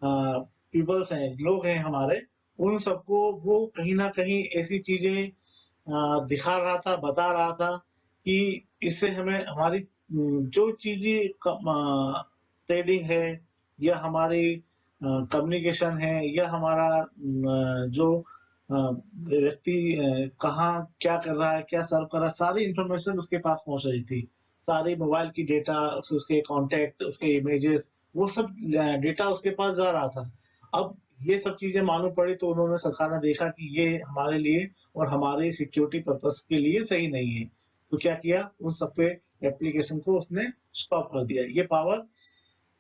पीपल्स हैं, लोग हैं हमारे, उन सबको वो कहीं ना कहीं ऐसी चीजें दिखा रहा था, बता रहा था कि इससे हमें हमारी जो चीजें ट्रेडिंग है या हमारी कम्युनिकेशन है या हमारा जो व्यक्ति कहाँ क्या कर रहा है, क्या सर्व कर रहा है, सारी इंफॉर्मेशन उसके पास पहुंच रही थी। सारी मोबाइल की डेटा, उसके कॉन्टेक्ट, उसके इमेजेस, वो सब डेटा उसके पास जा रहा था। अब ये सब चीजें मालूम पड़ी तो उन्होंने, सरकार ने देखा कि ये हमारे लिए और हमारे सिक्योरिटी पर्पस के लिए सही नहीं है। तो क्या किया, उन सब पे एप्लीकेशन को उसने स्टॉप कर दिया। ये पावर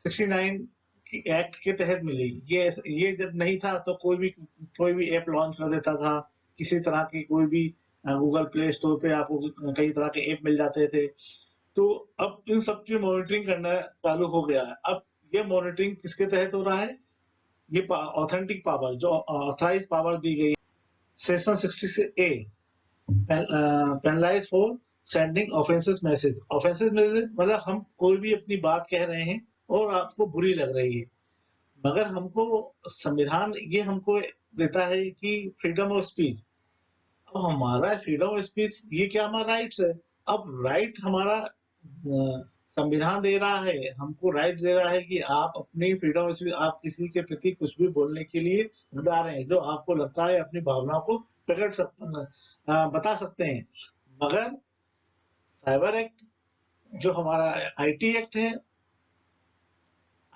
69 एक्ट के तहत मिली। ये जब नहीं था तो कोई भी ऐप लॉन्च कर देता था, किसी तरह की कोई भी गूगल प्ले स्टोर पे आपको कई तरह के ऐप मिल जाते थे। तो अब इन सब की मॉनिटरिंग करना चालू हो गया है। अब ये मॉनिटरिंग किसके तहत हो रहा है? ये ऑथेंटिक पावर, जो ऑथराइज पावर दी गई, session 66A, penalise for sending offensive message. Offensive message मतलब हम कोई भी अपनी बात कह रहे हैं और आपको बुरी लग रही है, मगर हमको संविधान ये हमको देता है कि फ्रीडम ऑफ स्पीच। अब हमारा फ्रीडम ऑफ स्पीच ये क्या, हमारा राइट्स है। अब राइट हमारा संविधान दे रहा है, हमको राइट दे रहा है कि आप अपनी फ्रीडम ऑफ स्पीच, आप किसी के प्रति कुछ भी बोलने के लिए अधिकार है, जो आपको लगता है अपनी भावनाओं को बता सकते हैं। मगर साइबर एक्ट, जो हमारा आईटी एक्ट है,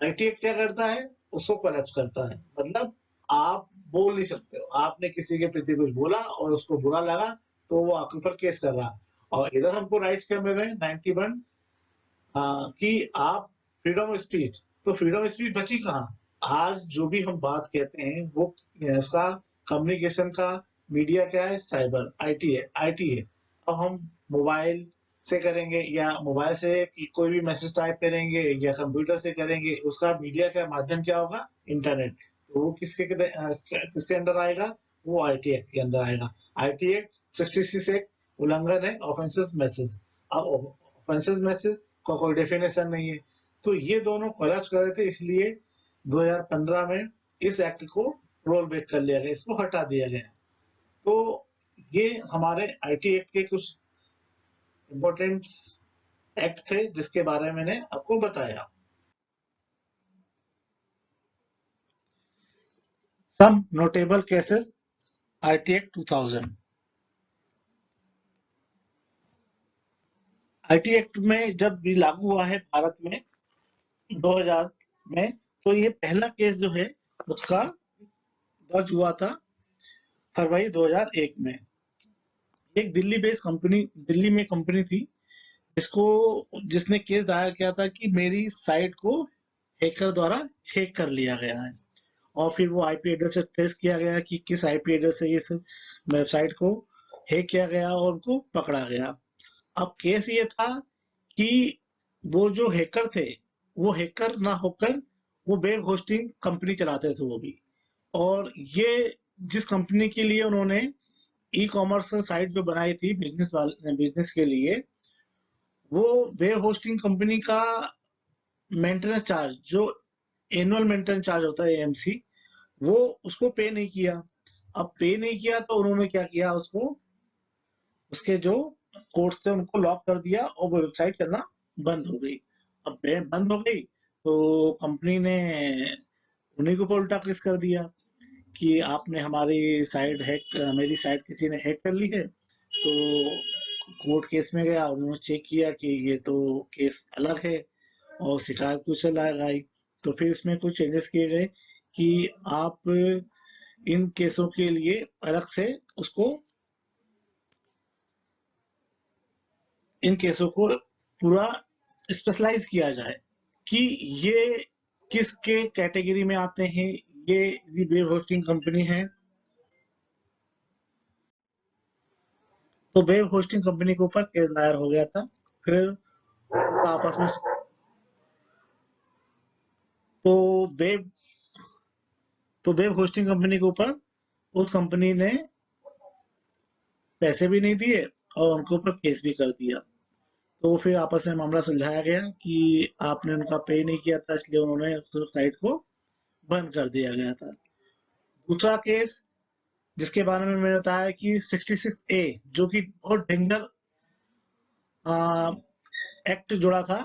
आईटी एक्ट क्या करता है, उसको कोलैप्स करता है। मतलब आप बोल नहीं सकते हो, आपने किसी के प्रति कुछ बोला और उसको बुरा लगा तो वो आपके ऊपर केस कर रहा। और इधर हमको राइट्स क्या मिल रहे हैं 91, कि आप फ्रीडम ऑफ स्पीच। तो फ्रीडम ऑफ स्पीच बची कहाँ? आज जो भी हम बात कहते हैं वो उसका कम्युनिकेशन का मीडिया क्या है, साइबर आईटी है, आईटी है। अब हम मोबाइल से करेंगे या मोबाइल से कोई भी मैसेज टाइप करेंगे या कंप्यूटर से करेंगे, उसका मीडिया का माध्यम क्या होगा, इंटरनेट। तो वो किसके अंडर आएगा, वो आईटी एक्ट के अंदर आएगा। आईटी एक्ट 66 एक्ट उल्लंघन है ऑफेंसिव मैसेज। अब ऑफेंसिव मैसेज का कोई डेफिनेशन नहीं है। तो ये दोनों कोलैप्स कर रहे थे, इसलिए 2015 में इस एक्ट को रोल बैक कर लिया गया, इसको हटा दिया गया। तो ये हमारे आईटी एक्ट के कुछ इम्पोर्टेंट एक्ट थे जिसके बारे में मैंने आपको बताया। Some notable cases IT act 2000। IT act में जब भी लागू हुआ है भारत में 2000 में, तो ये पहला केस जो है उसका दर्ज हुआ था फरवरी 2001 में। एक दिल्ली बेस्ड कंपनी, दिल्ली में कंपनी थी जिसको, जिसने केस दायर किया था कि मेरी साइट को हैकर द्वारा हैक कर लिया गया है। और फिर वो आईपी एड्रेस से ट्रेस किया गया कि किस आईपी एड्रेस से इस वेबसाइट को हैक किया गया और उनको पकड़ा गया। अब केस ये था कि वो जो हैकर थे, वो हैकर ना होकर वो वेब होस्टिंग कंपनी चलाते थे वो भी। और ये जिस कंपनी के लिए उन्होंने ई कॉमर्स साइट जो बनाई थी बिजनेस के लिए, वो वेब होस्टिंग कंपनी का मेंटेनेंस चार्ज, जो एनुअल मेंटेनेंस चार्ज होता है एएमसी, वो उसको पे नहीं किया। अब पे नहीं किया तो उन्होंने क्या किया, उसको उसके जो कोर्स थे उनको लॉक कर दिया और वो वेबसाइट चलना बंद हो गई। अब बंद हो गई तो कंपनी ने उन्हीं के ऊपर उल्टा केस कर दिया कि आपने हमारी साइट हैक, मेरी साइट किसी ने हैक कर ली है। तो कोर्ट केस में गया, उन्होंने चेक किया कि ये तो केस अलग है और शिकायत कुछ से लगाई। तो फिर इसमें कुछ चेंजेस किए गए कि आप इन केसों के लिए अलग से उसको इन केसों को पूरा स्पेशलाइज किया जाए कि ये किसके कैटेगरी में आते हैं। ये वेब होस्टिंग कंपनी है, तो वेब होस्टिंग कंपनी के ऊपर केस दायर हो गया था। फिर आपस में तो वेब तो वेब होस्टिंग कंपनी के ऊपर उस कंपनी ने पैसे भी नहीं दिए और उनके ऊपर केस भी कर दिया। तो फिर आपस में मामला सुलझाया गया कि आपने उनका पे नहीं किया था, इसलिए उन्होंने साइट को बंद कर दिया गया था। दूसरा केस जिसके बारे में मैंने बताया कि 66A, जो कि बहुत डेंजर एक्ट जुड़ा था,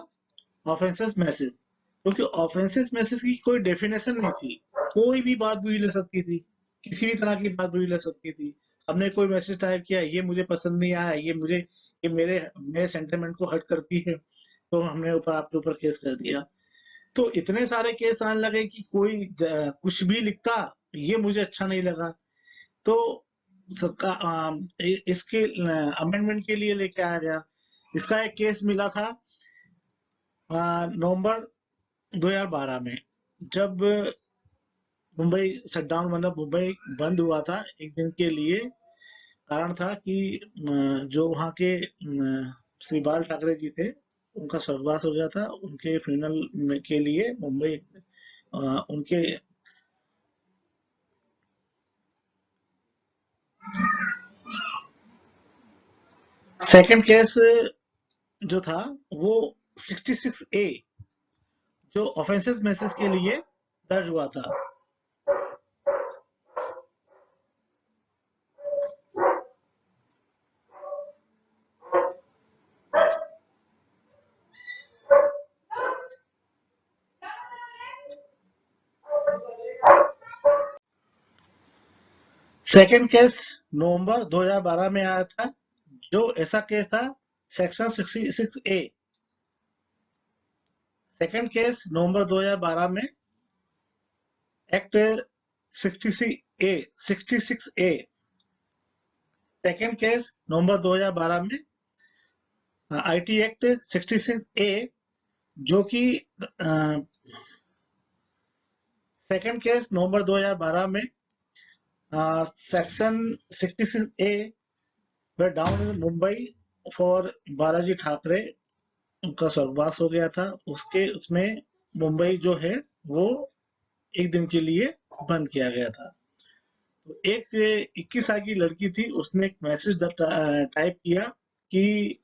ऑफेंसेस मैसेज। क्योंकि ऑफेंसेस मैसेज की कोई डेफिनेशन नहीं थी, कोई भी बात बुरी लग सकती थी, किसी भी तरह की बात बुरी लग सकती थी। हमने कोई मैसेज टाइप किया, ये मुझे पसंद नहीं आया, ये मेरे मेरे सेंटिमेंट को हर्ट करती है, तो हमने ऊपर आपके ऊपर केस कर दिया। तो इतने सारे केस आने लगे कि कोई कुछ भी लिखता, ये मुझे अच्छा नहीं लगा। तो सबका इसके अमेंडमेंट के लिए लेके आया गया। इसका एक केस मिला था नवंबर 2012 में, जब मुंबई शटडाउन, मतलब मुंबई बंद हुआ था एक दिन के लिए। कारण था कि जो वहाँ के श्री बाल ठाकरे जी थे, उनका स्वर्गवास हो गया था। उनके फ्यूनरल के लिए मुंबई उनके सेकंड केस जो था वो 66A, जो ऑफेंसेस मैसेज के लिए दर्ज हुआ था। सेकंड केस नवंबर 2012 में आया था, जो ऐसा केस था सेक्शन 66A। सेकंड केस नवंबर 2012 में act 66A 66A। Second case नवंबर 2012 में आईटी एक्ट 66A, जो कि सेकंड केस नवंबर 2012 में section 66A way down in Mumbai for Balaji Thackeray, उनका स्वर्गवास हो गया था। उसमें मुंबई जो है वो एक दिन के लिए बंद किया गया था। तो एक 21 साल की लड़की थी, उसने एक मैसेज टाइप किया कि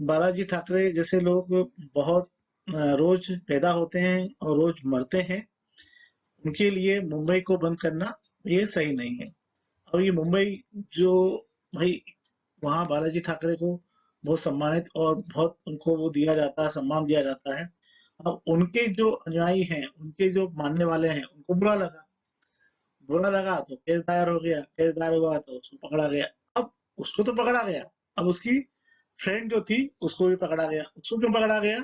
बालाजी ठाकरे जैसे लोग बहुत रोज पैदा होते हैं और रोज मरते हैं, उनके लिए मुंबई को बंद करना ये सही नहीं है। और ये मुंबई जो, भाई वहाँ बालाजी ठाकरे को बहुत सम्मानित और बहुत उनको वो दिया जाता है, सम्मान दिया जाता है। अब उनके जो अनुयायी हैं, उनके जो मानने वाले हैं, उनको बुरा लगा तो केस दायर हो गया। केस दायर हुआ तो उसको पकड़ा गया। अब उसको तो पकड़ा गया, अब उसकी फ्रेंड जो थी उसको भी पकड़ा गया। उसको क्यों पकड़ा गया?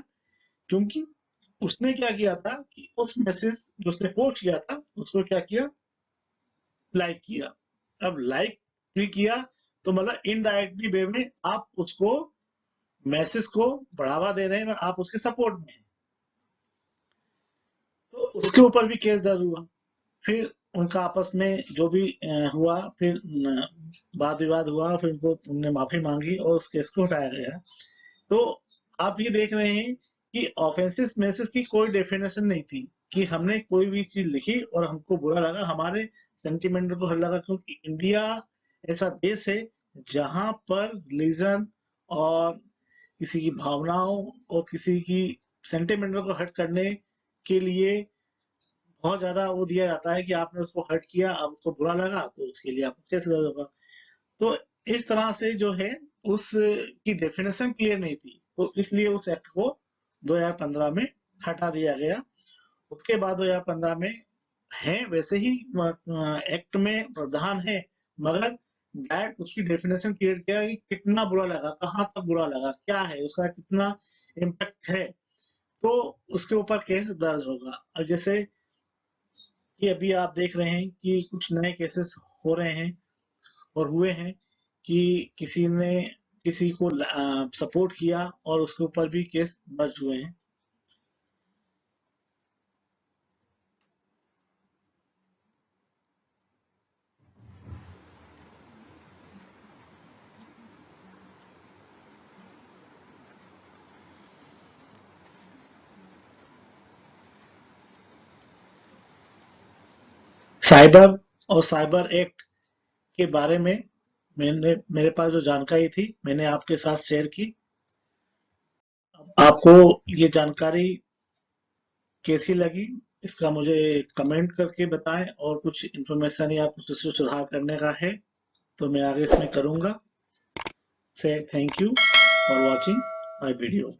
क्योंकि उसने क्या किया था कि उस मैसेज जो उसने पोस्ट किया था उसको क्या किया, लाइक किया। अब लाइक भी किया तो मतलब इनडायरेक्टली वे में आप उसको मैसेज को बढ़ावा दे रहे हैं, आप उसके सपोर्ट में हैं। तो उसके ऊपर भी केस दर्ज हुआ। फिर उनका आपस में जो भी हुआ, फिर वाद विवाद हुआ, फिर उनने माफी मांगी और उस केस को हटाया गया। तो आप ये देख रहे हैं कि ऑफेंसिव मैसेज की कोई डेफिनेशन नहीं थी कि हमने कोई भी चीज लिखी और हमको बुरा लगा, हमारे सेंटिमेंट को हर लगा। क्योंकि इंडिया ऐसा देश है जहां पर रिलीजन और किसी की भावनाओं और किसी की सेंटिमेंट को हर्ट करने के लिए बहुत ज्यादा वो दिया जाता है कि आपने उसको हर्ट किया, अब उसको बुरा लगा तो उसके लिए आपको कैसे होगा। तो इस तरह से जो है उस की डेफिनेशन क्लियर नहीं थी, तो इसलिए उस एक्ट को 2015 में हटा दिया गया। उसके बाद 2015 में है वैसे ही एक्ट में प्रावधान है, मगर डायरेक्ट उसकी डेफिनेशन क्लियर किया कि कितना बुरा लगा, कहाँ तक बुरा लगा, क्या है उसका, कितना इम्पैक्ट है। तो उसके ऊपर केस दर्ज होगा। और जैसे कि अभी आप देख रहे हैं कि कुछ नए केसेस हो रहे हैं और हुए हैं कि किसी ने किसी को सपोर्ट किया और उसके ऊपर भी केस दर्ज हुए हैं। साइबर और साइबर एक्ट के बारे में मेरे पास जो जानकारी थी मैंने आपके साथ शेयर की। आपको ये जानकारी कैसी लगी इसका मुझे कमेंट करके बताएं, और कुछ इन्फॉर्मेशन या कुछ उसमें सुधार करने का है तो मैं आगे इसमें करूंगा। से thank you for watching my video.